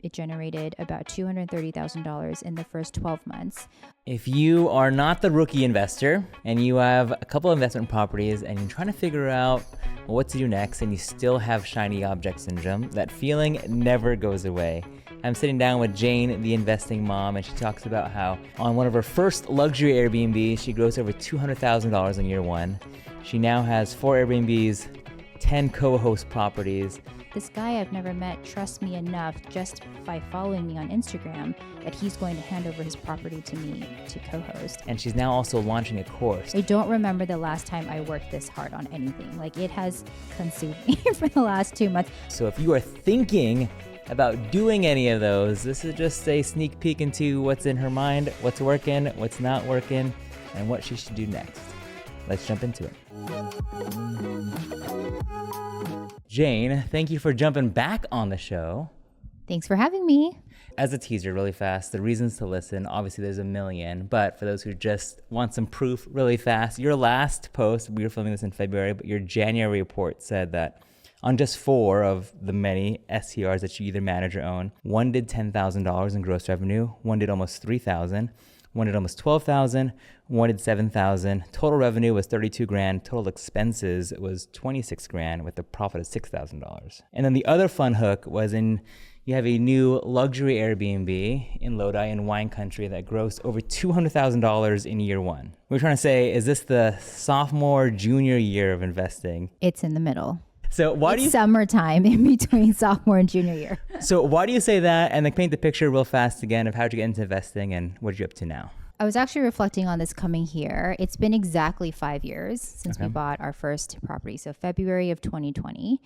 It generated about $230,000 in the first 12 months. If you are not the rookie investor and you have a couple investment properties and you're trying to figure out what to do next and you still have shiny object syndrome, that feeling never goes away. I'm sitting down with Jane, the investing mom, and she talks about how on one of her first luxury Airbnbs, she grossed over $200,000 in year one. She now has 4 Airbnbs, 10 co-host properties. This guy I've never met trusts me enough just by following me on Instagram that he's going to hand over his property to me to co-host. And she's now also launching a course. I don't remember the last time I worked this hard on anything. Like, it has consumed me for the last 2 months. So if you are thinking about doing any of those, this is just a sneak peek into what's in her mind, what's working, what's not working, and what she should do next. Let's jump into it. Jane, thank you for jumping back on the show. Thanks for having me. As a teaser, really fast, the reasons to listen, obviously there's a million, but for those who just want some proof really fast, your last post, we were filming this in February, but your January report said that on just 4 of the many STRs that you either manage or own, one did $10,000 in gross revenue, one did almost $3,000, one did almost $12,000, one did $7,000. Total revenue was $32,000. Total expenses was $26,000 with a profit of $6,000. And then the other fun hook was you have a new luxury Airbnb in Lodi in wine country that grossed over $200,000 in year one. We're trying to say, is this the sophomore, junior year of investing? It's in the middle. So why do you summertime in between sophomore and junior year? So why do you say that? And then paint the picture real fast again of how'd you get into investing and what are you up to now? I was actually reflecting on this coming here. It's been exactly 5 years since we bought our first property. So February of 2020.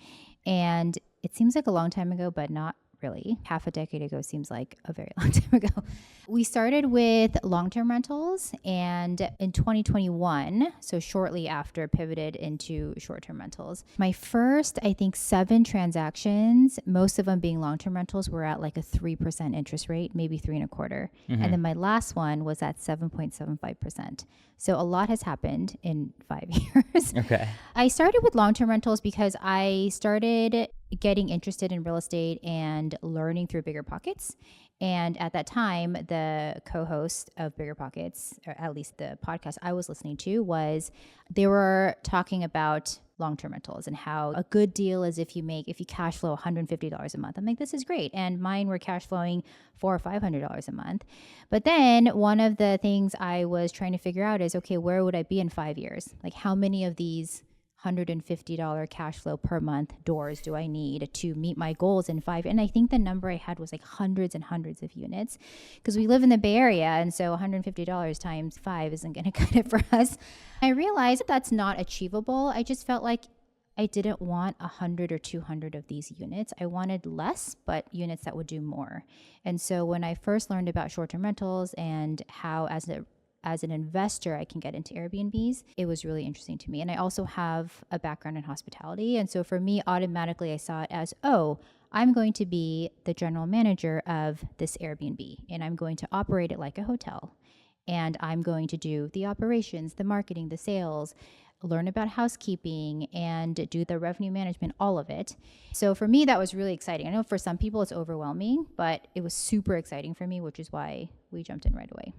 And it seems like a long time ago, but not really. Half a decade ago seems like a very long time ago. We started with long-term rentals, and in 2021, so shortly after, pivoted into short-term rentals. My first, I think, 7 transactions, most of them being long-term rentals, were at like a 3% interest rate, maybe 3.25%. And then my last one was at 7.75%. So a lot has happened in 5 years. Okay. I started with long-term rentals because I started getting interested in real estate and learning through Bigger Pockets. And at that time, the co-host of Bigger Pockets, or at least the podcast I was listening to, they were talking about long-term rentals and how a good deal is if you cash flow $150 a month. I'm like, this is great. And mine were cash flowing $400 or $500 a month. But then one of the things I was trying to figure out is, okay, where would I be in 5 years? Like, how many of these $150 cash flow per month doors do I need to meet my goals in 5? And I think the number I had was like hundreds and hundreds of units, because we live in the Bay Area. And so $150 times 5 isn't going to cut it for us. I realized that that's not achievable. I just felt like I didn't want 100 or 200 of these units. I wanted less, but units that would do more. And so when I first learned about short-term rentals and how as an investor I can get into Airbnbs, it was really interesting to me. And I also have a background in hospitality. And so for me, automatically I saw it as, oh, I'm going to be the general manager of this Airbnb, and I'm going to operate it like a hotel. And I'm going to do the operations, the marketing, the sales, learn about housekeeping, and do the revenue management, all of it. So for me, that was really exciting. I know for some people it's overwhelming, but it was super exciting for me, which is why we jumped in right away.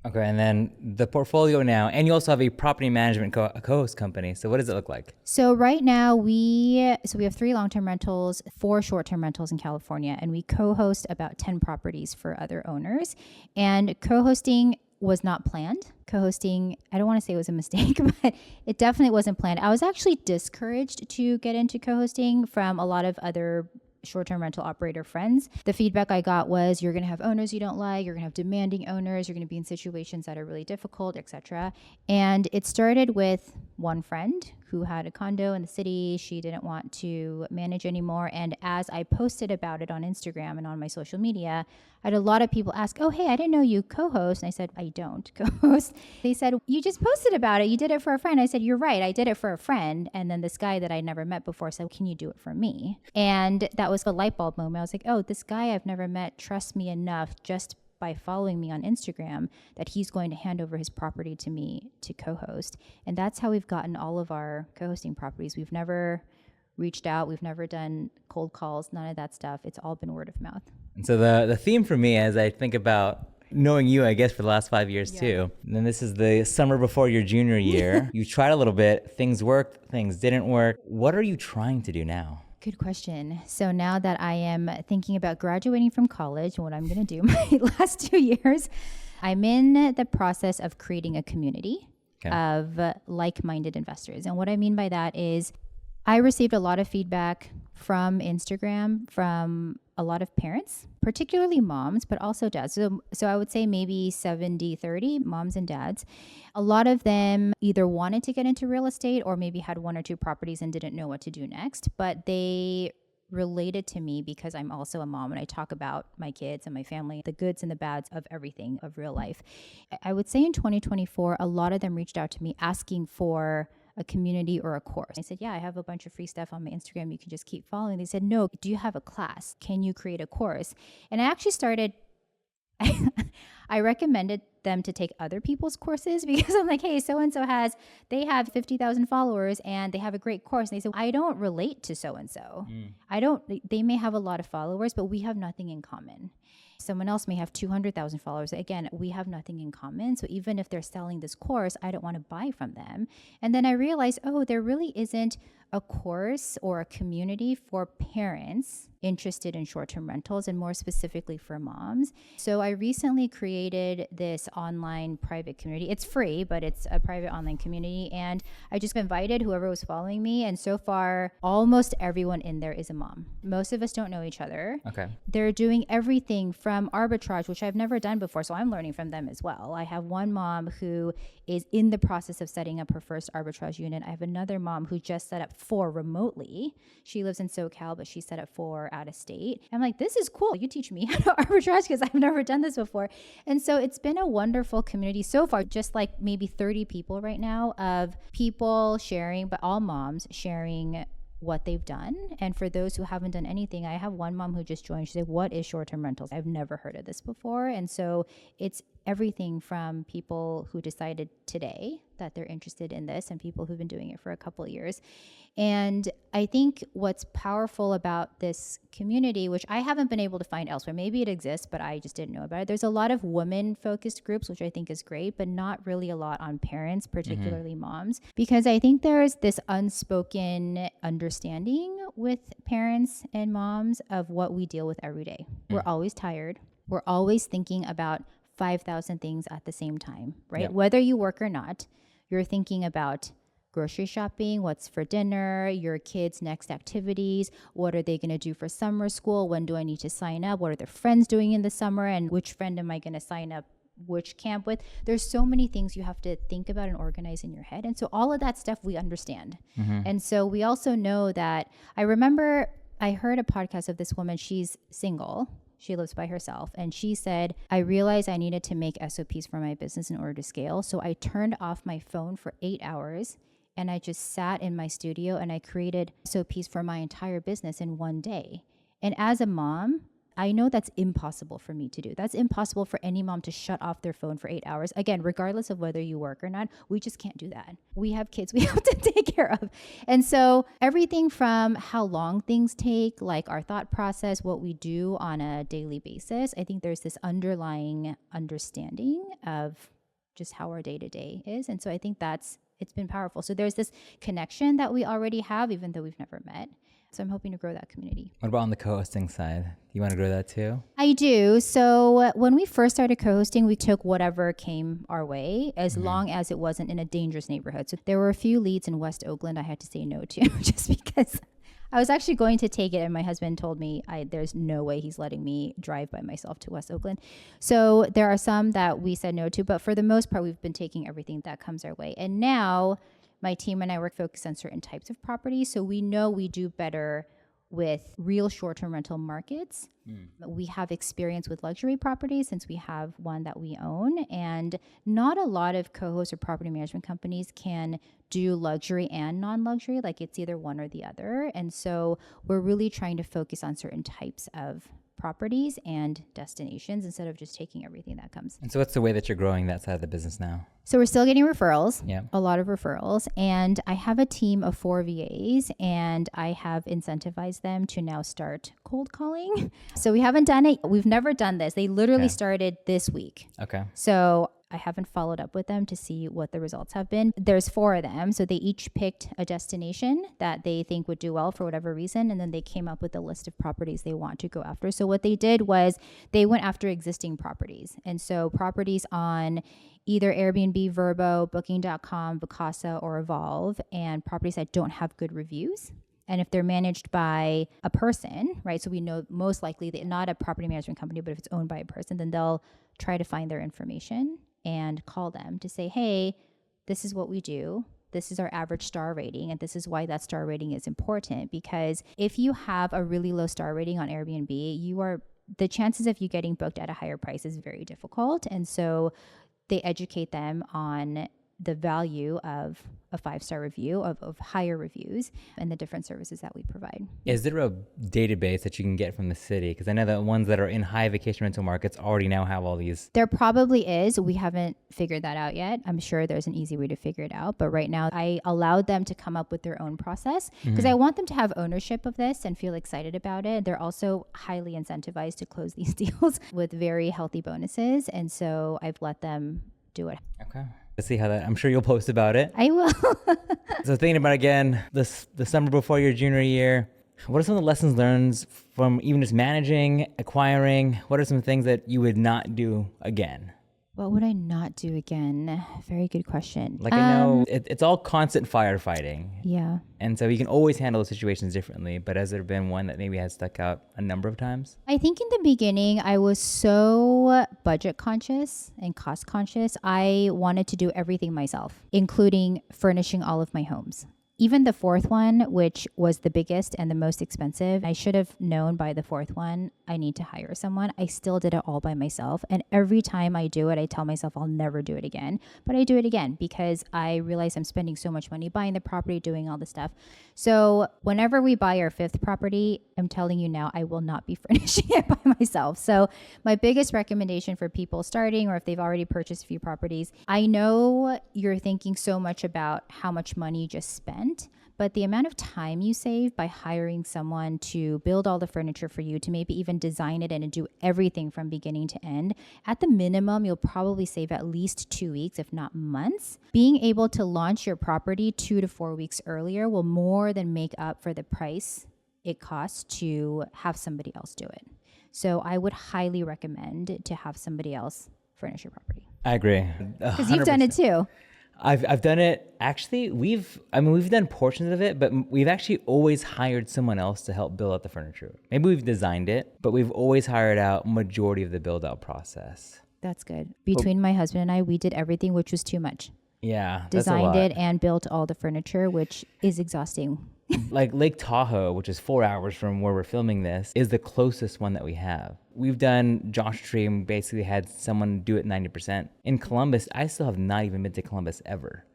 Okay, and then the portfolio now, and you also have a property management co-host company. So what does it look like? So right now we have 3 long-term rentals, 4 short-term rentals in California, and we co-host about 10 properties for other owners. And co-hosting was not planned. Co-hosting, I don't want to say it was a mistake, but it definitely wasn't planned. I was actually discouraged to get into co-hosting from a lot of other short-term rental operator friends. The feedback I got was, you're going to have owners you don't like, you're going to have demanding owners, you're going to be in situations that are really difficult, etc. And it started with one friend who had a condo in the city. She didn't want to manage anymore. And as I posted about it on Instagram and on my social media, I had a lot of people ask, oh, hey, I didn't know you co-host. And I said, I don't co-host. They said, you just posted about it. You did it for a friend. I said, you're right. I did it for a friend. And then this guy that I never met before said, can you do it for me? And that was the light bulb moment. I was like, oh, this guy I've never met trusts me enough just by following me on Instagram that he's going to hand over his property to me to co-host. And that's how we've gotten all of our co-hosting properties. We've never reached out. We've never done cold calls, none of that stuff. It's all been word of mouth. And so the theme for me, as I think about knowing you, I guess, for the last 5 years too, and then this is the summer before your junior year. You tried a little bit, things worked, things didn't work. What are you trying to do now? Good question. So now that I am thinking about graduating from college and what I'm going to do my last 2 years, I'm in the process of creating a community of like-minded investors. And what I mean by that is I received a lot of feedback from Instagram from a lot of parents, particularly moms, but also dads. So I would say maybe 70-30 moms and dads. A lot of them either wanted to get into real estate or maybe had one or two properties and didn't know what to do next, but they related to me because I'm also a mom and I talk about my kids and my family, the goods and the bads of everything of real life. I would say in 2024, a lot of them reached out to me asking for a community or a course. I said, yeah, I have a bunch of free stuff on my Instagram. You can just keep following. They said, no, do you have a class? Can you create a course? And I actually started, I recommended them to take other people's courses because I'm like, hey, so-and-so they have 50,000 followers and they have a great course. And they said, I don't relate to so-and-so. They may have a lot of followers, but we have nothing in common. Someone else may have 200,000 followers. Again, we have nothing in common. So even if they're selling this course, I don't want to buy from them. And then I realized, there really isn't a course or a community for parents interested in short-term rentals and more specifically for moms. So I recently created this online private community. It's free, but it's a private online community. And I just invited whoever was following me. And so far, almost everyone in there is a mom. Most of us don't know each other. Okay. They're doing everything from arbitrage, which I've never done before. So I'm learning from them as well. I have one mom who is in the process of setting up her first arbitrage unit. I have another mom who just set up 4 remotely. She lives in SoCal, but she set up 4 out of state. I'm like, this is cool. You teach me how to arbitrage because I've never done this before. And so it's been a wonderful community so far, just like maybe 30 people right now of people sharing, but all moms sharing what they've done. And for those who haven't done anything, I have one mom who just joined. She said, what is short-term rentals? I've never heard of this before. And so it's everything from people who decided today that they're interested in this and people who've been doing it for a couple of years. And I think what's powerful about this community, which I haven't been able to find elsewhere, maybe it exists, but I just didn't know about it. There's a lot of women-focused groups, which I think is great, but not really a lot on parents, particularly moms, because I think there's this unspoken understanding with parents and moms of what we deal with every day. We're always tired. We're always thinking about 5,000 things at the same time, right? Yep. Whether you work or not, you're thinking about grocery shopping, what's for dinner, your kids' next activities, what are they going to do for summer school, when do I need to sign up, what are their friends doing in the summer, and which friend am I going to sign up which camp with. There's so many things you have to think about and organize in your head. And so all of that stuff we understand. And so we also know that, I remember I heard a podcast of this woman, she's single. She lives by herself. And she said, I realized I needed to make SOPs for my business in order to scale. So I turned off my phone for 8 hours and I just sat in my studio and I created SOPs for my entire business in one day. And as a mom, I know that's impossible for me to do. That's impossible for any mom to shut off their phone for 8 hours. Again, regardless of whether you work or not, we just can't do that. We have kids we have to take care of. And so everything from how long things take, like our thought process, what we do on a daily basis, I think there's this underlying understanding of just how our day-to-day is. And so I think it's been powerful. So there's this connection that we already have, even though we've never met. So I'm hoping to grow that community. What about on the co-hosting side? Do you want to grow that too? I do. So when we first started co-hosting, we took whatever came our way, as long as it wasn't in a dangerous neighborhood. So there were a few leads in West Oakland I had to say no to just because I was actually going to take it. And my husband told me there's no way he's letting me drive by myself to West Oakland. So there are some that we said no to, but for the most part, we've been taking everything that comes our way. And now my team and I work focused on certain types of properties. So we know we do better with real short-term rental markets. We have experience with luxury properties since we have one that we own. And not a lot of co-hosts or property management companies can do luxury and non-luxury. Like it's either one or the other. And so we're really trying to focus on certain types of properties and destinations instead of just taking everything that comes. And so what's the way that you're growing that side of the business now? So we're still getting referrals, Yeah. a lot of referrals. And I have a team of 4 VAs and I have incentivized them to now start cold calling. So we haven't done it. We've never done this. They literally started this week. Okay. So I haven't followed up with them to see what the results have been. There's 4 of them. So they each picked a destination that they think would do well for whatever reason. And then they came up with a list of properties they want to go after. So what they did was they went after existing properties. And so properties on either Airbnb, Vrbo, Booking.com, Vacasa, or Evolve, and properties that don't have good reviews. And if they're managed by a person, right? So we know most likely that not a property management company, but if it's owned by a person, then they'll try to find their information and call them to say, hey, this is what we do. This is our average star rating. And this is why that star rating is important. Because if you have a really low star rating on Airbnb, the chances of you getting booked at a higher price is very difficult. And so they educate them on the value of a 5-star review, of higher reviews, and the different services that we provide. Is there a database that you can get from the city? Because I know that ones that are in high vacation rental markets already now have all these. There probably is. We haven't figured that out yet. I'm sure there's an easy way to figure it out. But right now, I allowed them to come up with their own process because I want them to have ownership of this and feel excited about it. They're also highly incentivized to close these deals with very healthy bonuses. And so I've let them do it. Okay. Let's see how that, I'm sure you'll post about it. I will. So thinking about, again, the summer before your junior year, what are some of the lessons learned from even just managing, acquiring? What are some things that you would not do again? What would I not do again? Very good question. Like, I know it's all constant firefighting. Yeah. And so you can always handle situations differently. But has there been one that maybe has stuck out a number of times? I think in the beginning, I was so budget conscious and cost conscious. I wanted to do everything myself, including furnishing all of my homes. Even the 4th one, which was the biggest and the most expensive, I should have known by the 4th one, I need to hire someone. I still did it all by myself. And every time I do it, I tell myself I'll never do it again. But I do it again because I realize I'm spending so much money buying the property, doing all the stuff. So whenever we buy our 5th property, I'm telling you now, I will not be furnishing it by myself. So my biggest recommendation for people starting, or if they've already purchased a few properties, I know you're thinking so much about how much money you just spent, but the amount of time you save by hiring someone to build all the furniture for you, to maybe even design it and do everything from beginning to end, at the minimum, you'll probably save at least 2 weeks, if not months. Being able to launch your property 2 to 4 weeks earlier will more than make up for the price it costs to have somebody else do it. So I would highly recommend to have somebody else furnish your property. I agree. Because you've done it too. I've done it. Actually, we've done portions of it, but we've actually always hired someone else to help build out the furniture. Maybe we've designed it, but we've always hired out majority of the build out process. That's good. Between my husband and I, we did everything, which was too much. Yeah. Designed it and built all the furniture, which is exhausting. Like Lake Tahoe, which is 4 hours from where we're filming this, is the closest one that we have. We've done Josh Tree and basically had someone do it 90%. In Columbus, I still have not even been to Columbus ever.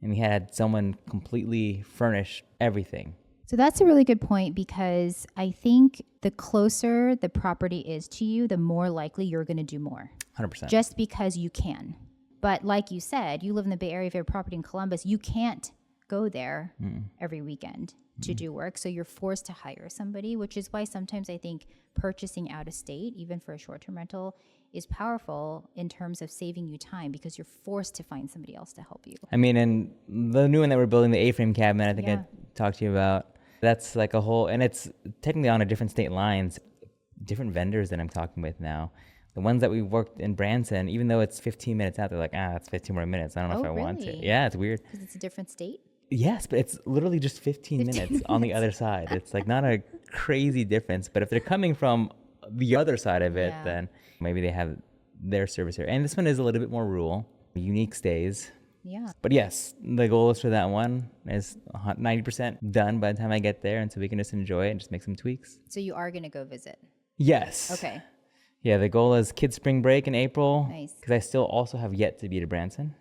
And we had someone completely furnish everything. So that's a really good point, because I think the closer the property is to you, the more likely you're going to do more. 100%. Just because you can. But like you said, you live in the Bay Area, if you have property in Columbus, you can't go there every weekend to do work. So you're forced to hire somebody, which is why sometimes I think purchasing out of state, even for a short-term rental, is powerful in terms of saving you time, because you're forced to find somebody else to help you. I mean, and the new one that we're building, the A-frame cabinet, I think I talked to you about, that's like a whole, and it's technically on a different state lines, different vendors that I'm talking with now. The ones that we worked in Branson, even though it's 15 minutes out, they're like, that's 15 more minutes. I don't know if I want to. Yeah, it's weird. Because it's a different state? Yes, but it's literally just 15 minutes on the other side. It's like not a crazy difference. But if they're coming from the other side of it, then maybe they have their service here. And this one is a little bit more rural, unique stays. Yeah. But yes, the goal is for that one is 90% done by the time I get there. And so we can just enjoy it and just make some tweaks. So you are going to go visit? Yes. Okay. Yeah, the goal is kids' spring break in April. Nice. Because I still also have yet to be to Branson.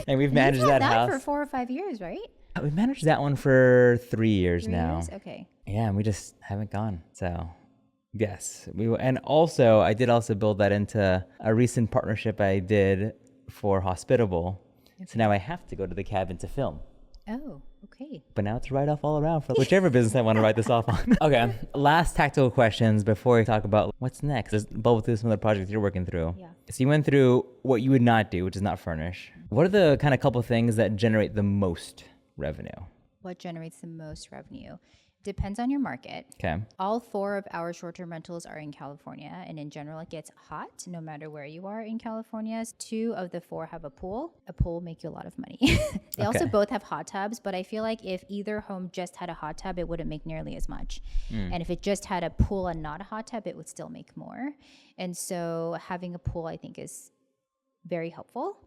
And we've managed that house for 4 or 5 years, right? We've managed that one for 3 years now. Okay. Yeah, and we just haven't gone. So Yes, and also I did also build that into a recent partnership I did for Hospitable. So now I have to go to the cabin to film. Oh, okay. But now it's a write-off all around for whichever business I want to write this off on. Okay, last tactical questions before we talk about what's next. Let's bubble through some of the projects you're working through. Yeah. So you went through what you would not do, which is not furnish. What are the kind of couple things that generate the most revenue? What generates the most revenue? Depends on your market. Okay. All 4 of our short-term rentals are in California, and in general, it gets hot no matter where you are in California. 2 of the 4 have a pool. A pool will make you a lot of money. They also both have hot tubs, but I feel like if either home just had a hot tub, it wouldn't make nearly as much. And if it just had a pool and not a hot tub, it would still make more. And so having a pool, I think, is very helpful.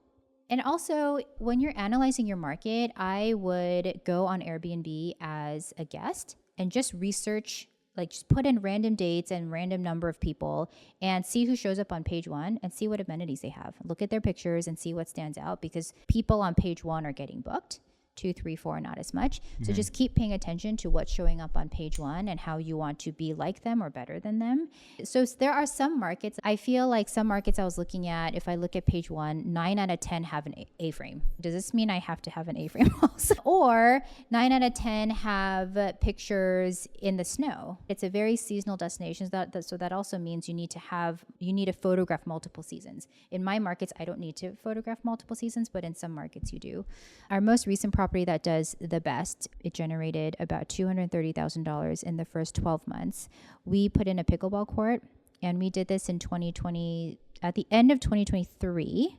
And also, when you're analyzing your market, I would go on Airbnb as a guest and just research, like just put in random dates and random number of people and see who shows up on page 1 and see what amenities they have. Look at their pictures and see what stands out, because people on page 1 are getting booked. 2, 3, 4, not as much. So just keep paying attention to what's showing up on page 1 and how you want to be like them or better than them. So there are some markets, I feel like some markets I was looking at, if I look at page 1, 9 out of 10 have an A-frame. Does this mean I have to have an A-frame also? Or 9 out of 10 have pictures in the snow. It's a very seasonal destination. So that also means you need to photograph multiple seasons. In my markets, I don't need to photograph multiple seasons, but in some markets you do. Our most recent property that does the best, it generated about $230,000 in the first 12 months. We put in a pickleball court, and we did this in 2020, at the end of 2023,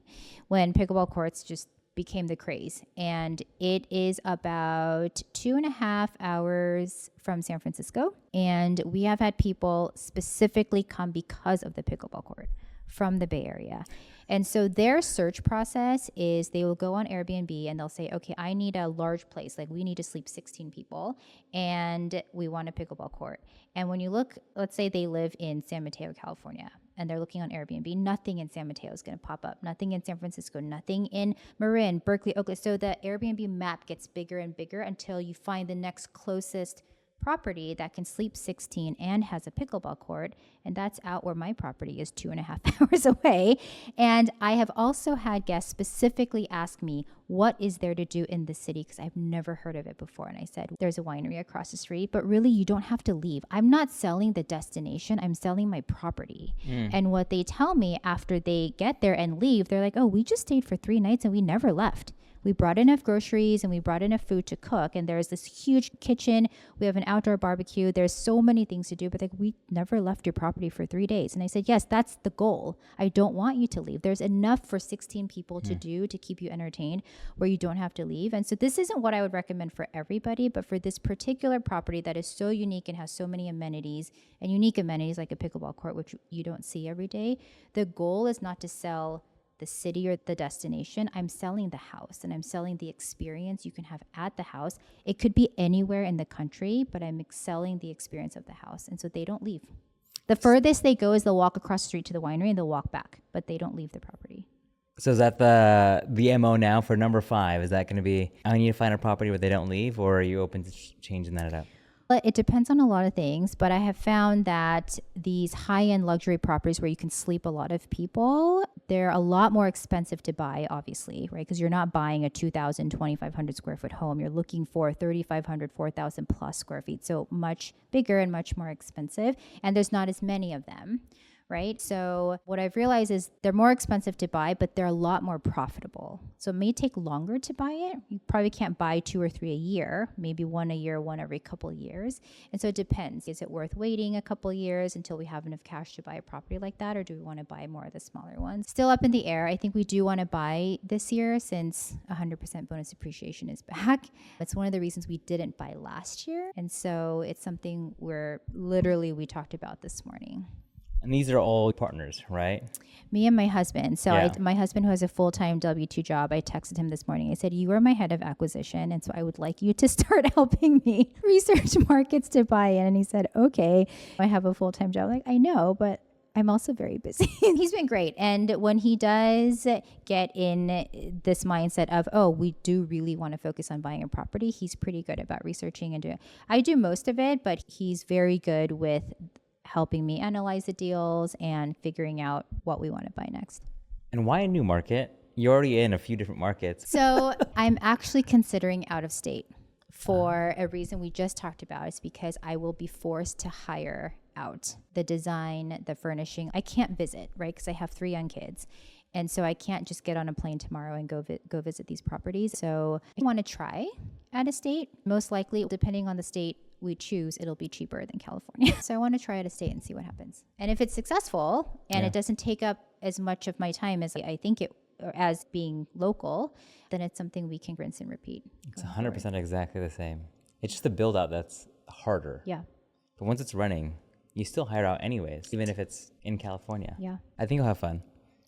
when pickleball courts just became the craze. And it is about 2.5 hours from San Francisco. And we have had people specifically come because of the pickleball court from the Bay Area. And so their search process is they will go on Airbnb and they'll say, okay, I need a large place. Like we need to sleep 16 people and we want a pickleball court. And when you look, let's say they live in San Mateo, California, and they're looking on Airbnb, nothing in San Mateo is going to pop up. Nothing in San Francisco, nothing in Marin, Berkeley, Oakland. So the Airbnb map gets bigger and bigger until you find the next closest property that can sleep 16 and has a pickleball court, and that's out where my property is 2.5 hours away. And I have also had guests specifically ask me, what is there to do in the city? Because I've never heard of it before. And I said, there's a winery across the street, but really you don't have to leave. I'm not selling the destination, I'm selling my property. And what they tell me after they get there and leave, they're like, oh, we just stayed for 3 nights and we never left. We brought enough groceries and we brought enough food to cook. And there's this huge kitchen. We have an outdoor barbecue. There's so many things to do, but like we never left your property for 3 days. And I said, yes, that's the goal. I don't want you to leave. There's enough for 16 people to do to keep you entertained where you don't have to leave. And so this isn't what I would recommend for everybody, but for this particular property that is so unique and has so many amenities and unique amenities like a pickleball court, which you don't see every day, the goal is not to sell the city or the destination. I'm selling the house and I'm selling the experience you can have at the house. It could be anywhere in the country, but I'm selling the experience of the house. And so they don't leave. The furthest they go is they'll walk across the street to the winery and they'll walk back, but they don't leave the property. So is that the MO now for number 5? Is that going to be, I need to find a property where they don't leave, or are you open to changing that up? It depends on a lot of things, but I have found that these high-end luxury properties where you can sleep a lot of people, they're a lot more expensive to buy, obviously, right? Because you're not buying a 2,000, 2,500 square foot home. You're looking for 3,500, 4,000 plus square feet. So much bigger and much more expensive. And there's not as many of them, right? So what I've realized is they're more expensive to buy, but they're a lot more profitable. So it may take longer to buy it. You probably can't buy 2 or 3 a year, maybe 1 a year, 1 every couple of years. And so it depends. Is it worth waiting a couple of years until we have enough cash to buy a property like that? Or do we want to buy more of the smaller ones? Still up in the air. I think we do want to buy this year since 100% bonus depreciation is back. That's one of the reasons we didn't buy last year. And so it's something we talked about this morning. And these are all partners, right? Me and my husband. So Yeah. my husband, who has a full-time W-2 job, I texted him this morning. I said, you are my head of acquisition, and so I would like you to start helping me research markets to buy in. And he said, okay. I have a full-time job. I'm like, I know, but I'm also very busy. He's been great. And when he does get in this mindset of, oh, we do really want to focus on buying a property, he's pretty good about researching and doing. I do most of it, but he's very good with helping me analyze the deals and figuring out what we want to buy next. And why a new market? You're already in a few different markets. So I'm actually considering out of state for a reason we just talked about. Is because I will be forced to hire out the design, the furnishing. I can't visit, right? Because I have 3 young kids. And so I can't just get on a plane tomorrow and go visit these properties. So I want to try out of state. Most likely, depending on the state we choose, it'll be cheaper than California. So I want to try out of state and see what happens. And if it's successful and it doesn't take up as much of my time as I think it, or as being local, then it's something we can rinse and repeat. It's 100% exactly the same. It's just the build out that's harder. Yeah. But once it's running, you still hire out anyways, even if it's in California. Yeah. I think you'll have fun.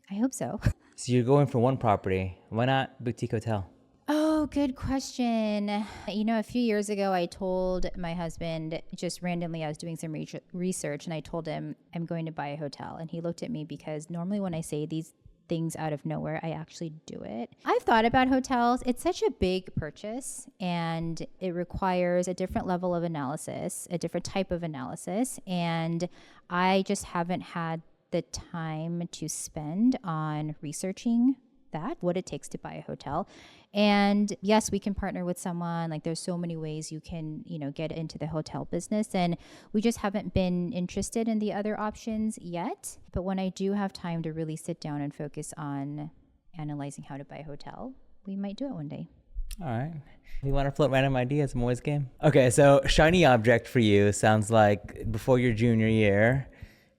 I hope so. So you're going for one property. Why not boutique hotel? Oh, good question. You know, a few years ago, I told my husband, just randomly, I was doing some research, and I told him I'm going to buy a hotel. And he looked at me because normally when I say these things out of nowhere, I actually do it. I've thought about hotels. It's such a big purchase, and it requires a different level of analysis, a different type of analysis. And I just haven't had the time to spend on researching that, what it takes to buy a hotel. And yes, we can partner with someone. Like, there's so many ways you can, get into the hotel business. And we just haven't been interested in the other options yet. But when I do have time to really sit down and focus on analyzing how to buy a hotel, we might do it one day. All right. If you want to float random ideas, I'm always game. Okay, so shiny object for you sounds like before your junior year,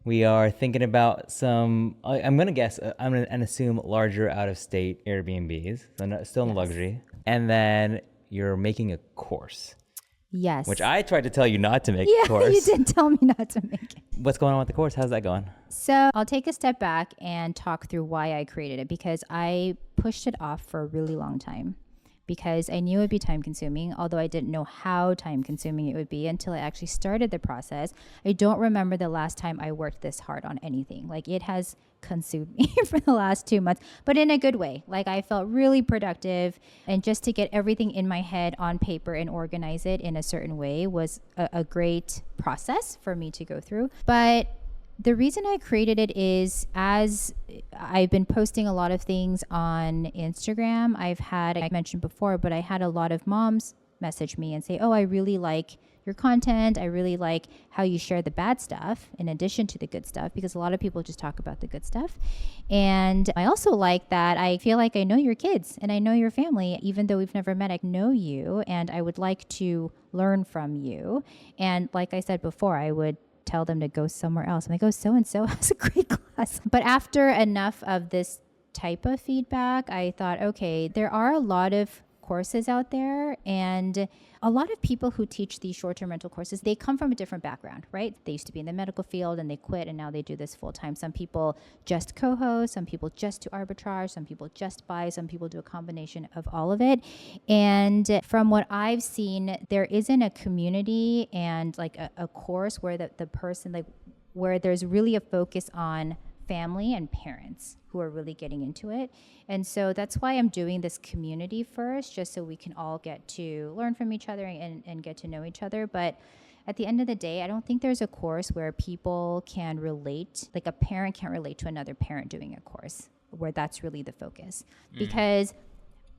we are thinking about some, I'm going to guess, and assume larger out-of-state Airbnbs, so still in luxury. And then you're making a course. Yes. Which I tried to tell you not to make a course. Yeah, you did tell me not to make it. What's going on with the course? How's that going? So I'll take a step back and talk through why I created it, because I pushed it off for a really long time. Because I knew it would be time consuming, although I didn't know how time consuming it would be until I actually started the process. I don't remember the last time I worked this hard on anything. Like, it has consumed me for the last 2 months, but in a good way. Like, I felt really productive, and just to get everything in my head on paper and organize it in a certain way was a great process for me to go through. But the reason I created it is, as I've been posting a lot of things on Instagram, I mentioned before, but I had a lot of moms message me and say, oh, I really like your content. I really like how you share the bad stuff in addition to the good stuff, because a lot of people just talk about the good stuff. And I also like that I feel like I know your kids and I know your family. Even though we've never met, I know you, and I would like to learn from you. And like I said before, I would tell them to go somewhere else. I'm like, oh, so-and-so has a great class. But after enough of this type of feedback, I thought, okay, there are a lot of courses out there, and a lot of people who teach these short-term rental courses, they come from a different background, right? They used to be in the medical field and they quit, and now they do this full-time. Some people just co-host, some people just do arbitrage, some people just buy, some people do a combination of all of it. And from what I've seen, there isn't a community and like a course where the person, like, where there's really a focus on family and parents who are really getting into it. And so that's why I'm doing this community first, just so we can all get to learn from each other and get to know each other. But at the end of the day, I don't think there's a course where people can relate, like a parent can't relate to another parent doing a course, where that's really the focus. Because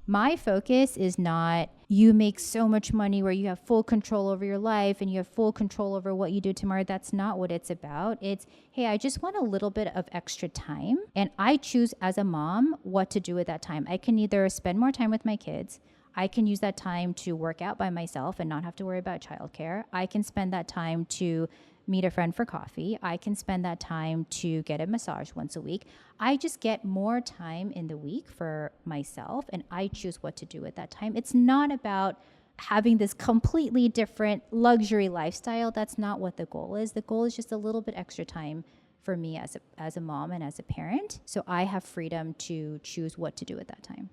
my focus is not you make so much money where you have full control over your life and you have full control over what you do tomorrow. That's not what it's about. It's, hey, I just want a little bit of extra time, and I choose as a mom what to do with that time. I can either spend more time with my kids. I can use that time to work out by myself and not have to worry about childcare. I can spend that time to meet a friend for coffee. I can spend that time to get a massage once a week. I just get more time in the week for myself, and I choose what to do with that time. It's not about having this completely different luxury lifestyle. That's not what the goal is. The goal is just a little bit extra time for me as a mom and as a parent. So I have freedom to choose what to do at that time.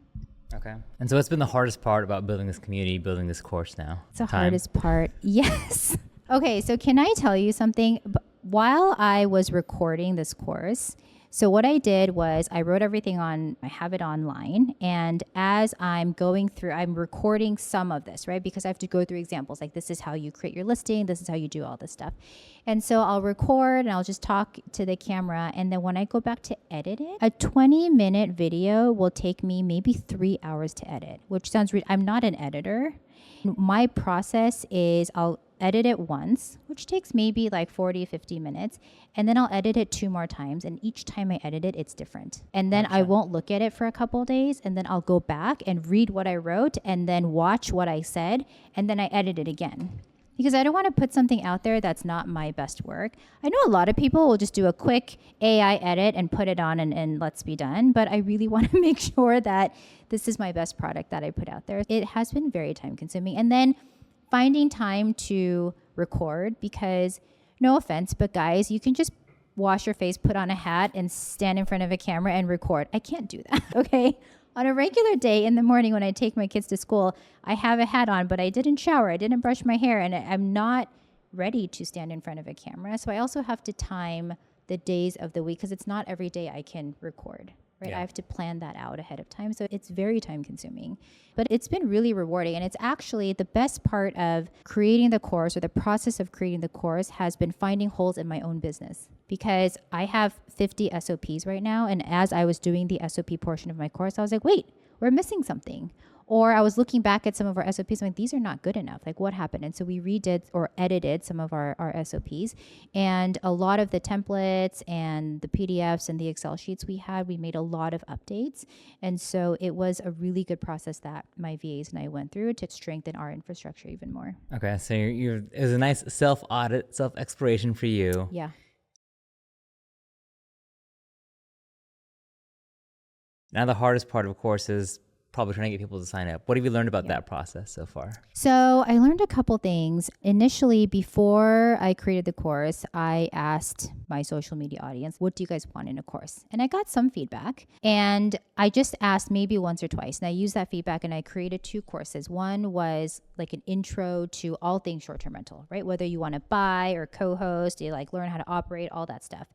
Okay. And so what's been the hardest part about building this community, building this course now? It's the hardest part. Yes. Okay, so can I tell you something? While I was recording this course, So what I did was I wrote everything on, I have it online. And as I'm going through, I'm recording some of this, right? Because I have to go through examples. Like, this is how you create your listing. This is how you do all this stuff. And so I'll record and I'll just talk to the camera. And then when I go back to edit it, a 20-minute video will take me maybe 3 hours to edit, which sounds I'm not an editor. My process is I'll edit it once, which takes maybe like 40, 50 minutes. And then I'll edit it 2 more times. And each time I edit it, it's different. And then I won't look at it for a couple of days. And then I'll go back and read what I wrote and then watch what I said. And then I edit it again. Because I don't want to put something out there that's not my best work. I know a lot of people will just do a quick AI edit and put it on and let's be done. But I really want to make sure that this is my best product that I put out there. It has been very time consuming. And then finding time to record, because no offense, but guys, you can just wash your face, put on a hat and stand in front of a camera and record. I can't do that, okay? On a regular day in the morning when I take my kids to school, I have a hat on, but I didn't shower, I didn't brush my hair, and I'm not ready to stand in front of a camera. So I also have to time the days of the week, because it's not every day I can record. Right? Yeah. I have to plan that out ahead of time. So it's very time consuming, but it's been really rewarding. And it's actually the best part of creating the course, or the process of creating the course, has been finding holes in my own business, because I have 50 SOPs right now. And as I was doing the SOP portion of my course, I was like, wait, we're missing something. Or I was looking back at some of our SOPs, I'm like, these are not good enough. Like, what happened? And so we redid or edited some of our SOPs. And a lot of the templates and the PDFs and the Excel sheets we had, we made a lot of updates. And so it was a really good process that my VAs and I went through to strengthen our infrastructure even more. Okay, so it was a nice self-audit, self-exploration for you. Yeah. Now the hardest part, of course, is probably trying to get people to sign up. What have you learned about that process so far? So I learned a couple things. Initially, before I created the course, I asked my social media audience, what do you guys want in a course? And I got some feedback. And I just asked maybe once or twice. And I used that feedback and I created 2 courses. One was like an intro to all things short-term rental, right? Whether you want to buy or co-host, you like learn how to operate, all that stuff.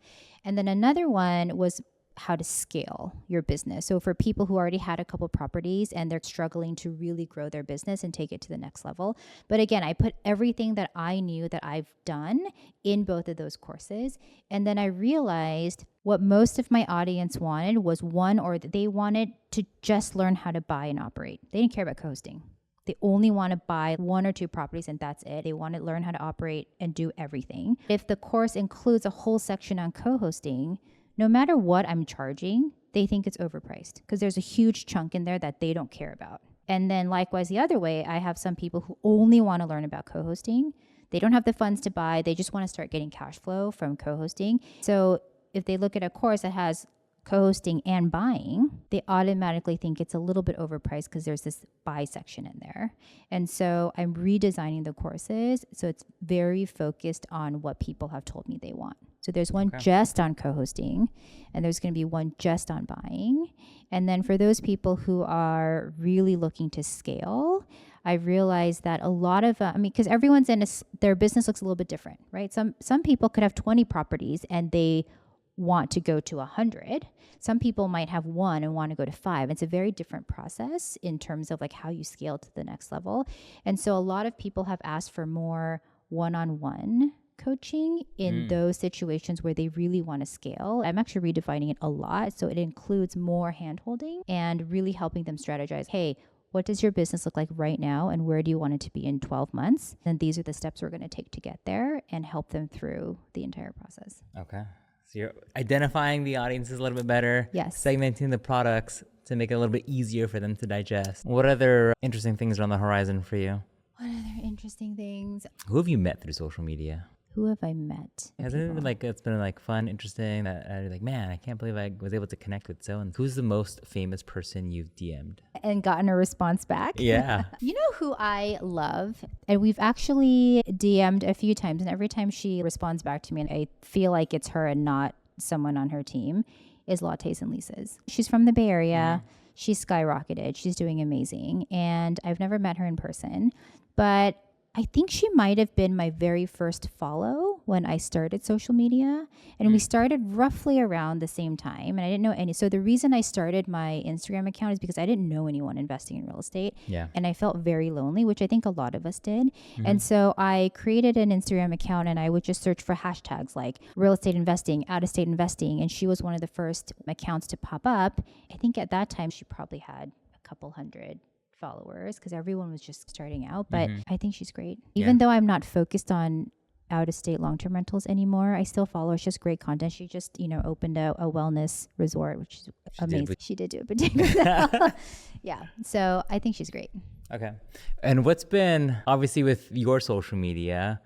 And then another one was how to scale your business. So for people who already had a couple properties and they're struggling to really grow their business and take it to the next level. But again, I put everything that I knew that I've done in both of those courses. And then I realized what most of my audience wanted was they wanted to just learn how to buy and operate. They didn't care about co-hosting. They only want to buy 1 or 2 properties and that's it. They want to learn how to operate and do everything. If the course includes a whole section on co-hosting, no matter what I'm charging, they think it's overpriced because there's a huge chunk in there that they don't care about. And then likewise, the other way, I have some people who only want to learn about co-hosting. They don't have the funds to buy. They just want to start getting cash flow from co-hosting. So if they look at a course that has co-hosting and buying, they automatically think it's a little bit overpriced because there's this buy section in there. And so I'm redesigning the courses so it's very focused on what people have told me they want. So there's one just on co-hosting, and there's going to be one just on buying. And then for those people who are really looking to scale, I realized that a lot of, because everyone's their business looks a little bit different, right? Some people could have 20 properties and they want to go to 100. Some people might have 1 and want to go to 5. It's a very different process in terms of like how you scale to the next level. And so a lot of people have asked for more one-on-one coaching in those situations where they really want to scale. I'm actually redefining it a lot. So it includes more handholding and really helping them strategize. Hey, what does your business look like right now? And where do you want it to be in 12 months? And these are the steps we're going to take to get there and help them through the entire process. Okay. So you're identifying the audiences a little bit better. Yes. Segmenting the products to make it a little bit easier for them to digest. What other interesting things are on the horizon for you? What other interesting things? Who have you met through social media? Who have I met? Has it been it's been like fun, interesting, that you're like, man, I can't believe I was able to connect with so-and-so. Who's the most famous person you've DM'd? And gotten a response back? Yeah. You know who I love? And we've actually DM'd a few times, and every time she responds back to me, and I feel like it's her and not someone on her team, is Lattes and Lisa's. She's from the Bay Area. She's skyrocketed. She's doing amazing. And I've never met her in person, but I think she might have been my very first follow when I started social media, and we started roughly around the same time, and I didn't know any. So the reason I started my Instagram account is because I didn't know anyone investing in real estate, Yeah. and I felt very lonely, which I think a lot of us did. And so I created an Instagram account, and I would just search for hashtags like real estate investing, out of state investing, and she was one of the first accounts to pop up. I think at that time she probably had a couple hundred followers because everyone was just starting out, but I think she's great. Even though I'm not focused on out of state long-term rentals anymore, I still follow her. It's just great content. She just, opened a wellness resort, which is amazing. She did do a boutique. Yeah. So I think she's great. Okay. And what's been, obviously with your social media,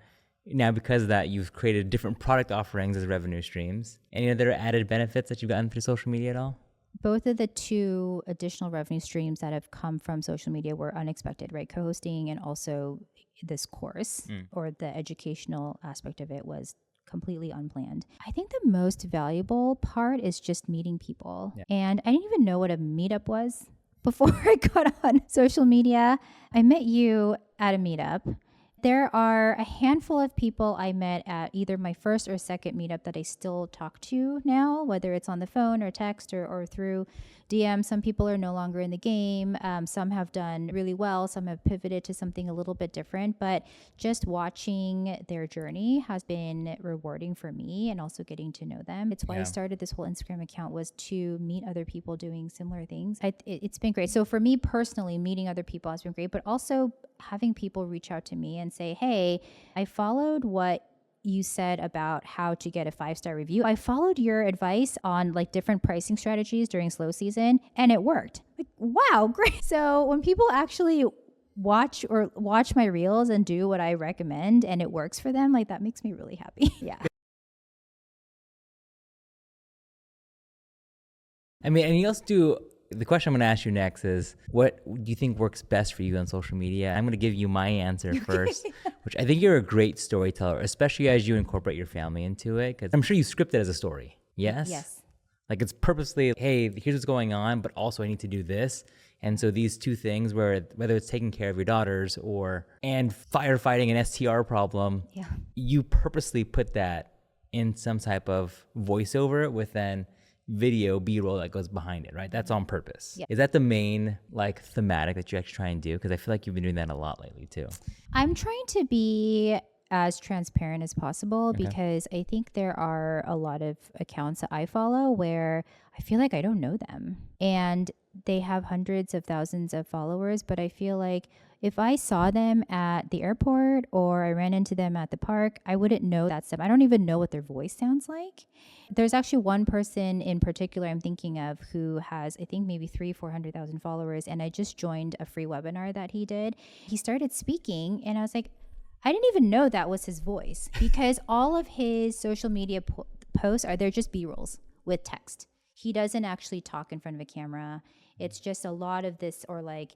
now because of that, you've created different product offerings as revenue streams. Any other added benefits that you've gotten through social media at all? Both of the two additional revenue streams that have come from social media were unexpected, right? Co-hosting and also this course or the educational aspect of it was completely unplanned. I think the most valuable part is just meeting people. Yeah. And I didn't even know what a meetup was before I got on social media. I met you at a meetup. There are a handful of people I met at either my first or second meetup that I still talk to now, whether it's on the phone or text or through DM. Some people are no longer in the game. Some have done really well. Some have pivoted to something a little bit different. But just watching their journey has been rewarding for me and also getting to know them. It's why I started this whole Instagram account, was to meet other people doing similar things. It's been great. So for me personally, meeting other people has been great, but also having people reach out to me and say, hey, I followed what you said about how to get a 5-star review. I followed your advice on like different pricing strategies during slow season and it worked. Like, wow, great. So when people actually watch my reels and do what I recommend and it works for them, like that makes me really happy. Yeah. I mean, and you also do, the question I'm going to ask you next is, what do you think works best for you on social media? I'm going to give you my answer first, which I think you're a great storyteller, especially as you incorporate your family into it. Because I'm sure you script it as a story. Yes? Yes. Like it's purposely, hey, here's what's going on, but also I need to do this. And so these two things, whether it's taking care of your daughters and firefighting an STR problem, you purposely put that in some type of voiceover with then video B-roll that goes behind it, right? That's on purpose. Is that the main like thematic that you actually try and do? Because I feel like you've been doing that a lot lately too. I'm trying to be as transparent as possible because I think there are a lot of accounts that I follow where I feel like I don't know them and they have hundreds of thousands of followers, but I feel like if I saw them at the airport or I ran into them at the park, I wouldn't know that's them. I don't even know what their voice sounds like. There's actually one person in particular I'm thinking of who has, I think, maybe 400,000 followers. And I just joined a free webinar that he did. He started speaking and I was like, I didn't even know that was his voice because all of his social media posts they're just B-rolls with text. He doesn't actually talk in front of a camera. It's just a lot of this or like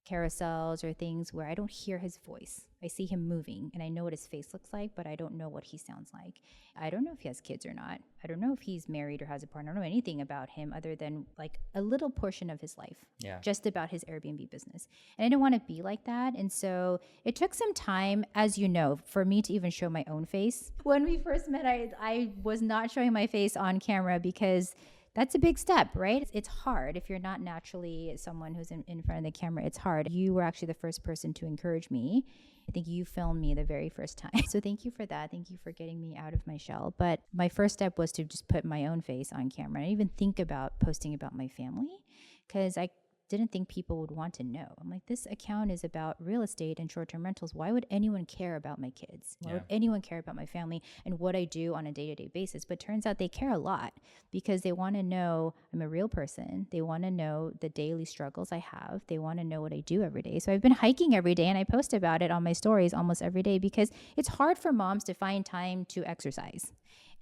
carousels or things where I don't hear his voice. I see him moving and I know what his face looks like, but I don't know what he sounds like. I don't know if he has kids or not. I don't know if he's married or has a partner. I don't know anything about him other than like a little portion of his life, just about his Airbnb business. And I didn't want to be like that. And so it took some time, as you know, for me to even show my own face. When we first met, I was not showing my face on camera because that's a big step, right? It's hard if you're not naturally someone who's in front of the camera. It's hard. You were actually the first person to encourage me. I think you filmed me the very first time. So thank you for that. Thank you for getting me out of my shell. But my first step was to just put my own face on camera. I didn't even think about posting about my family because I didn't think people would want to know. I'm like, this account is about real estate and short-term rentals. Why would anyone care about my kids? Why would anyone care about my family and what I do on a day-to-day basis? But turns out they care a lot because they want to know I'm a real person. They want to know the daily struggles I have. They want to know what I do every day. So I've been hiking every day and I post about it on my stories almost every day because it's hard for moms to find time to exercise.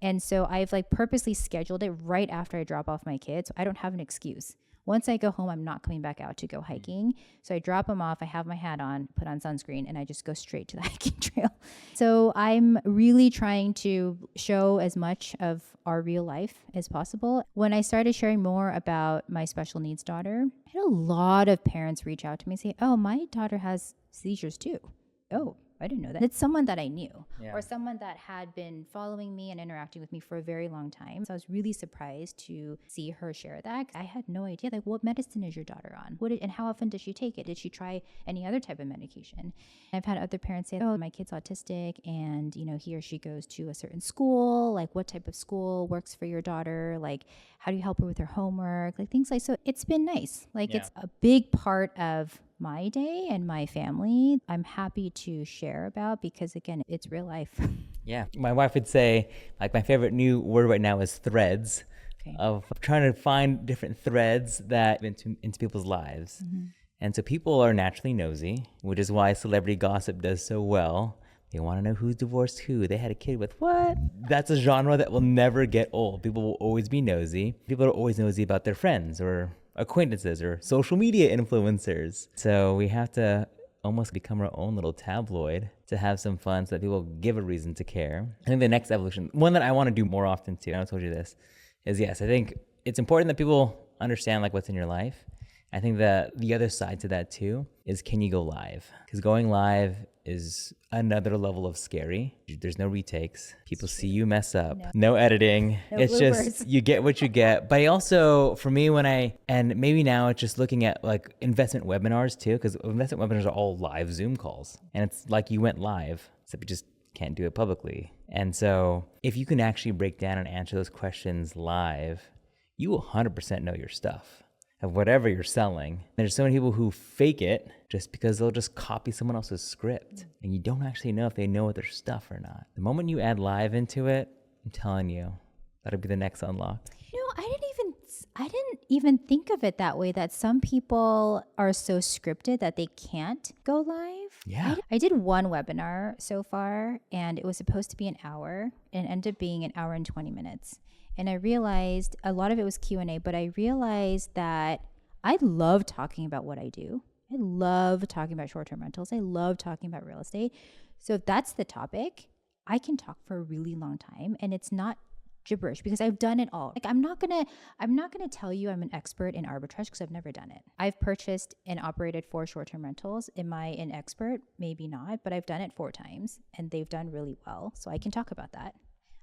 And so I've like purposely scheduled it right after I drop off my kids. So I don't have an excuse. Once I go home, I'm not coming back out to go hiking. So I drop them off, I have my hat on, put on sunscreen, and I just go straight to the hiking trail. So I'm really trying to show as much of our real life as possible. When I started sharing more about my special needs daughter, I had a lot of parents reach out to me and say, oh, my daughter has seizures too. Oh, I didn't know that. It's someone that I knew Yeah. or someone that had been following me and interacting with me for a very long time. So I was really surprised to see her share that. I had no idea, like, what medicine is your daughter on? And how often does she take it? Did she try any other type of medication? I've had other parents say, oh, my kid's autistic and, he or she goes to a certain school. Like, what type of school works for your daughter? Like, how do you help her with her homework? Like, things like, so it's been nice. Like, it's a big part of my day and my family. I'm happy to share about because, again, it's real life. Yeah. My wife would say, like, my favorite new word right now is threads. Okay. Of trying to find different threads that into people's lives. And so people are naturally nosy, which is why celebrity gossip does so well. They want to know who's divorced who. They had a kid with what? That's a genre that will never get old. People will always be nosy. People are always nosy about their friends or acquaintances or social media influencers. So we have to almost become our own little tabloid to have some fun so that people give a reason to care. I think the next evolution, one that I want to do more often too, and I told you this, is yes, I think it's important that people understand like what's in your life. I think that the other side to that too is, can you go live? Because going live is another level of scary. There's no retakes. People see you mess up. No editing. It's bloopers. just, you get what you get. But I also, for me, and maybe now it's just looking at like investment webinars too, because investment webinars are all live Zoom calls. And it's like you went live, except you just can't do it publicly. And so if you can actually break down and answer those questions live, you will 100% know your stuff of whatever you're selling. There's so many people who fake it just because they'll just copy someone else's script, and you don't actually know if they know their stuff or not. The moment you add live into it, I'm telling you, that'll be the next unlock. I didn't even think of it that way, that some people are so scripted that they can't go live. Yeah. I did one webinar so far, and it was supposed to be an hour and ended up being an hour and 20 minutes. And I realized a lot of it was Q&A, but I realized that I love talking about what I do. I love talking about short-term rentals. I love talking about real estate. So if that's the topic, I can talk for a really long time, and it's not gibberish because I've done it all. Like, I'm not gonna tell you I'm an expert in arbitrage because I've never done it. I've purchased and operated 4 short-term rentals. Am I an expert? Maybe not, but I've done it 4 times and they've done really well. So I can talk about that.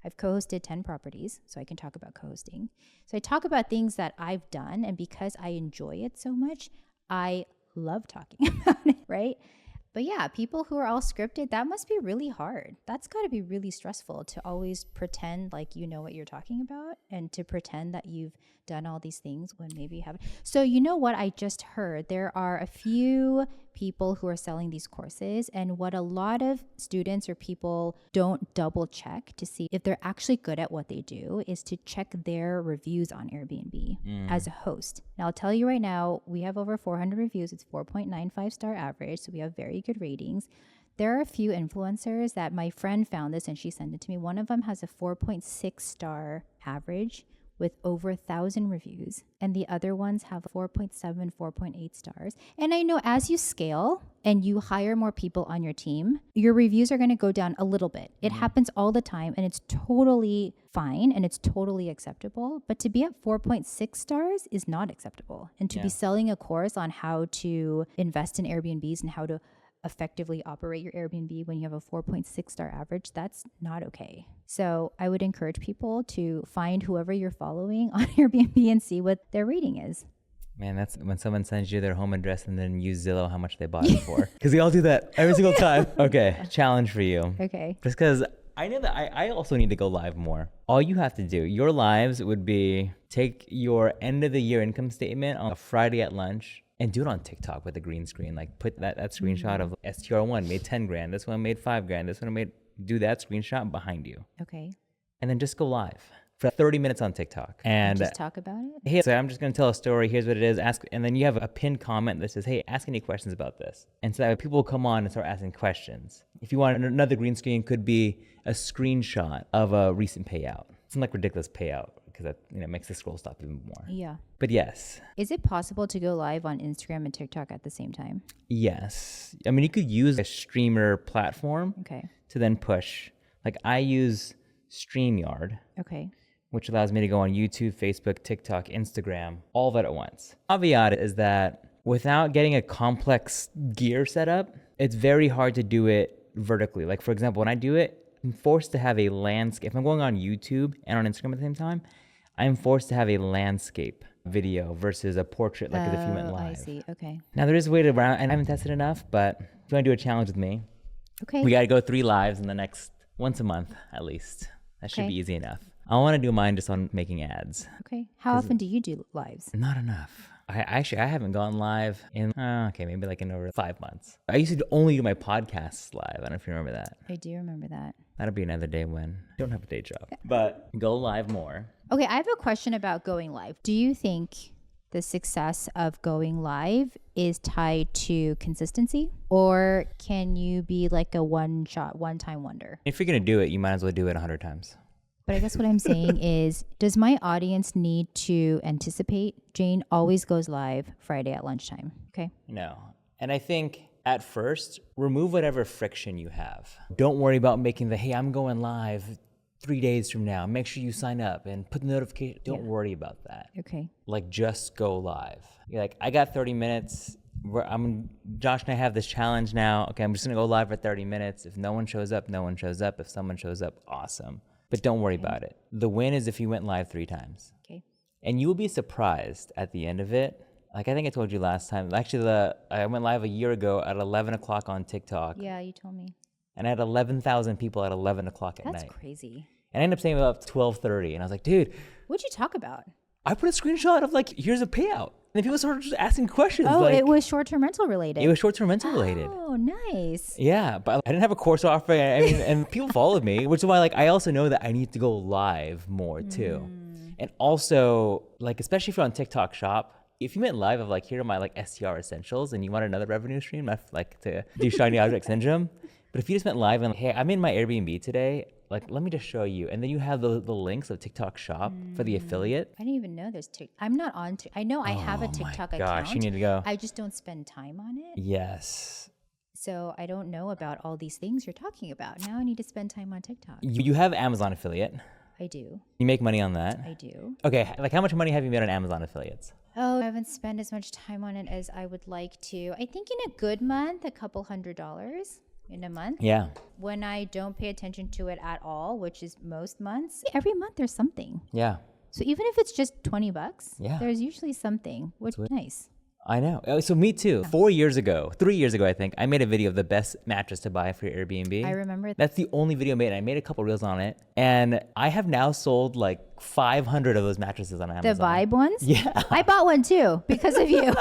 I've co-hosted 10 properties, so I can talk about co-hosting. So I talk about things that I've done, and because I enjoy it so much, I love talking about it, right? But yeah, people who are all scripted, that must be really hard. That's got to be really stressful to always pretend like you know what you're talking about and to pretend that you've done all these things when maybe you haven't. So you know what I just heard? There are a few people who are selling these courses, and what a lot of students or people don't double check to see if they're actually good at what they do is to check their reviews on Airbnb as a host. Now I'll tell you right now, we have over 400 reviews. It's 4.95 star average, so we have very good ratings. There are a few influencers that my friend found this and she sent it to me. One of them has a 4.6 star average with over 1,000 reviews, and the other ones have 4.7, 4.8 stars. And I know as you scale and you hire more people on your team, your reviews are going to go down a little bit. It happens all the time, and it's totally fine and it's totally acceptable. But to be at 4.6 stars is not acceptable. And to be selling a course on how to invest in Airbnbs and how to effectively operate your Airbnb when you have a 4.6 star average, that's not okay. So I would encourage people to find whoever you're following on Airbnb and see what their rating is. Man, that's when someone sends you their home address and then use Zillow how much they bought it for. Because we all do that every single time. Okay, challenge for you. Okay. Just because I know that I also need to go live more. All you have to do, your lives would be take your end of the year income statement on a Friday at lunch and do it on TikTok with a green screen. Like put that screenshot of STR1 made 10 grand. This one made 5 grand. This one do that screenshot behind you. Okay. And then just go live for 30 minutes on TikTok. And just talk about it? Hey, so I'm just going to tell a story. Here's what it is. Ask, and then you have a pinned comment that says, hey, ask any questions about this. And so that people will come on and start asking questions. If you want another green screen, could be a screenshot of a recent payout. Some like ridiculous payout, because that makes the scroll stop even more. Yeah. But yes. Is it possible to go live on Instagram and TikTok at the same time? Yes. I mean, you could use a streamer platform to then push. Like I use StreamYard. Okay. Which allows me to go on YouTube, Facebook, TikTok, Instagram, all that at once. Caveat is that without getting a complex gear set up, it's very hard to do it vertically. Like for example, when I do it, I'm forced to have a landscape. If I'm going on YouTube and on Instagram at the same time, I'm forced to have a landscape video versus a portrait like as if you went live. I see. Okay. Now there is a way to around, and I haven't tested enough, but if you want to do a challenge with me, Okay. we got to go 3 lives in the next once a month at least. That should Okay. be easy enough. I want to do mine just on making ads. Okay. How often do you do lives? Not enough. I haven't gone live in, maybe like in over 5 months. I used to only do my podcasts live. I don't know if you remember that. I do remember that. That'll be another day when I don't have a day job. But go live more. Okay, I have a question about going live. Do you think the success of going live is tied to consistency, or can you be like a one-time wonder? If you're going to do it, you might as well do it 100 times. But I guess what I'm saying is, does my audience need to anticipate Jane always goes live Friday at lunchtime? Okay. No. And I think at first, remove whatever friction you have. Don't worry about making hey, I'm going live 3 days from now. Make sure you sign up and put the notification. Don't worry about that. Okay. Like just go live. You're like, I got 30 minutes. Josh and I have this challenge now. Okay, I'm just gonna go live for 30 minutes. If no one shows up, no one shows up. If someone shows up, awesome. But don't worry about it. The win is if you went live 3 times. Okay. And you will be surprised at the end of it. Like I think I told you last time. Actually, I went live a year ago at 11 o'clock on TikTok. Yeah, you told me. And I had 11,000 people at 11 o'clock at night. That's crazy. And I ended up staying up 12:30. And I was like, dude, What'd you talk about? I put a screenshot of like, here's a payout. And then people started just asking questions. Oh, like, it was short-term rental related. It was short-term rental related. Oh, nice. Yeah, but I didn't have a course offer. I mean, and people followed me, which is why like I also know that I need to go live more too. And also, like, especially if you're on TikTok Shop, if you went live of like, here are my like STR essentials and you want another revenue stream, like to do shiny object syndrome. But if you just went live and like, hey, I'm in my Airbnb today, like, let me just show you. And then you have the links of TikTok Shop for the affiliate. I didn't even know there's TikTok. I'm not on. I know I have a TikTok account. Gosh, you need to go. I just don't spend time on it. Yes. So I don't know about all these things you're talking about. Now I need to spend time on TikTok. You have Amazon affiliate. I do. You make money on that. I do. Okay, like how much money have you made on Amazon affiliates? Oh, I haven't spent as much time on it as I would like to. I think in a good month, a couple $100 in a month. Yeah. When I don't pay attention to it at all, which is most months, every month there's something. Yeah. So even if it's just $20, Yeah. there's usually something, which is nice. I know. So me too. 3 years ago, I think, I made a video of the best mattress to buy for your Airbnb. I remember that. That's the only video I made. I made a couple reels on it. And I have now sold like 500 of those mattresses on Amazon. The Vibe ones? Yeah. I bought one too because of you.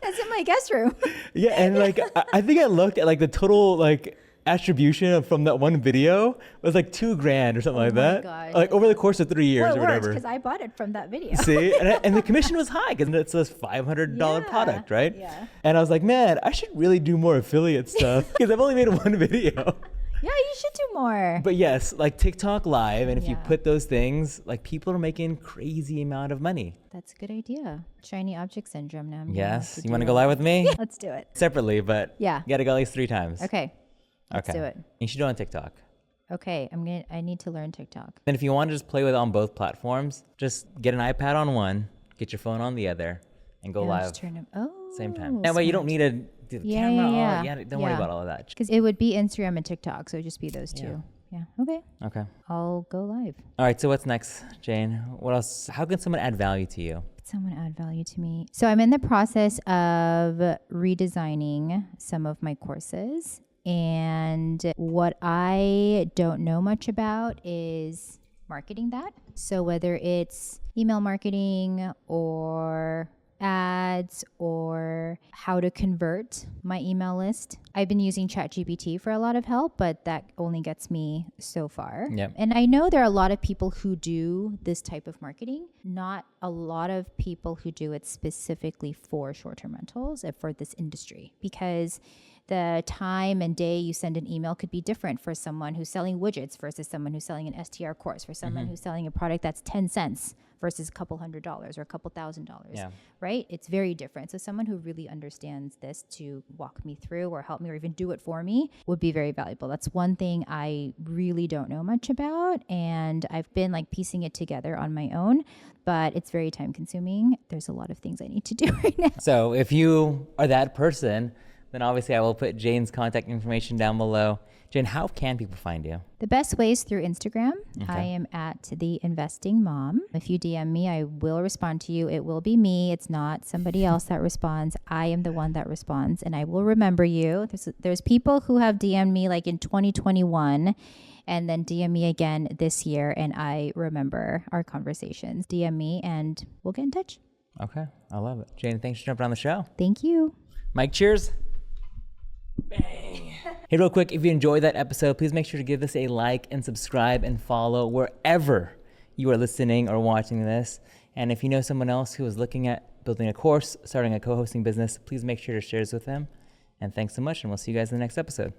That's in my guest room. Yeah, and like I think I looked at like the total like attribution from that one video was like $2,000 or something like that. gosh. Like over the course of 3 years Well, it or worked whatever. because I bought it from that video. See, and the commission was high because it's this $500 product, right? Yeah. And I was like, man, I should really do more affiliate stuff because I've only made one video. Yeah, you should do more. But yes, like TikTok Live, and if you Yeah. put those things, like people are making crazy amount of money. That's a good idea. Shiny object syndrome now. I'm gonna Yes, have you do want to that. go live with me? Let's do it. Separately, but Yeah. you got to go at least 3 times. Okay. Let's Okay. do it. You should do it on TikTok. Okay. I need to learn TikTok. Then if you want to just play with it on both platforms, just get an iPad on one, get your phone on the other, and go And live just turn them. Oh. same time. That way you don't need to do the Yeah, camera. yeah, Yeah, don't worry yeah. about all of that. Because it would be Instagram and TikTok, so it'd just be those two. Yeah. Okay. Okay. I'll go live. All right. So what's next, Jane? What else? How can someone add value to you? Someone add value to me. So I'm in the process of redesigning some of my courses. And what I don't know much about is marketing that. So whether it's email marketing or ads or how to convert my email list. I've been using ChatGPT for a lot of help, but that only gets me so far. Yep. And I know there are a lot of people who do this type of marketing, not a lot of people who do it specifically for short-term rentals and for this industry, because the time and day you send an email could be different for someone who's selling widgets versus someone who's selling an STR course, for someone who's selling a product that's 10 cents versus a couple $100s or a couple $1,000, right? It's very different. So someone who really understands this to walk me through or help me or even do it for me would be very valuable. That's one thing I really don't know much about. And I've been like piecing it together on my own, but it's very time consuming. There's a lot of things I need to do right now. So if you are that person, then obviously I will put Jane's contact information down below. Jane, how can people find you? The best way is through Instagram. Okay. I am at The Investing Mom. If you DM me, I will respond to you. It will be me. It's not somebody else that responds. I am the one that responds, and I will remember you. There's people who have DM'd me like in 2021 and then DM me again this year, and I remember our conversations. DM me and we'll get in touch. Okay, I love it. Jane, thanks for jumping on the show. Thank you. Mike, cheers. Bang. Hey, real quick, if you enjoyed that episode, please make sure to give this a like and subscribe and follow wherever you are listening or watching this. And if you know someone else who is looking at building a course, starting a co-hosting business, please make sure to share this with them. And thanks so much, and we'll see you guys in the next episode.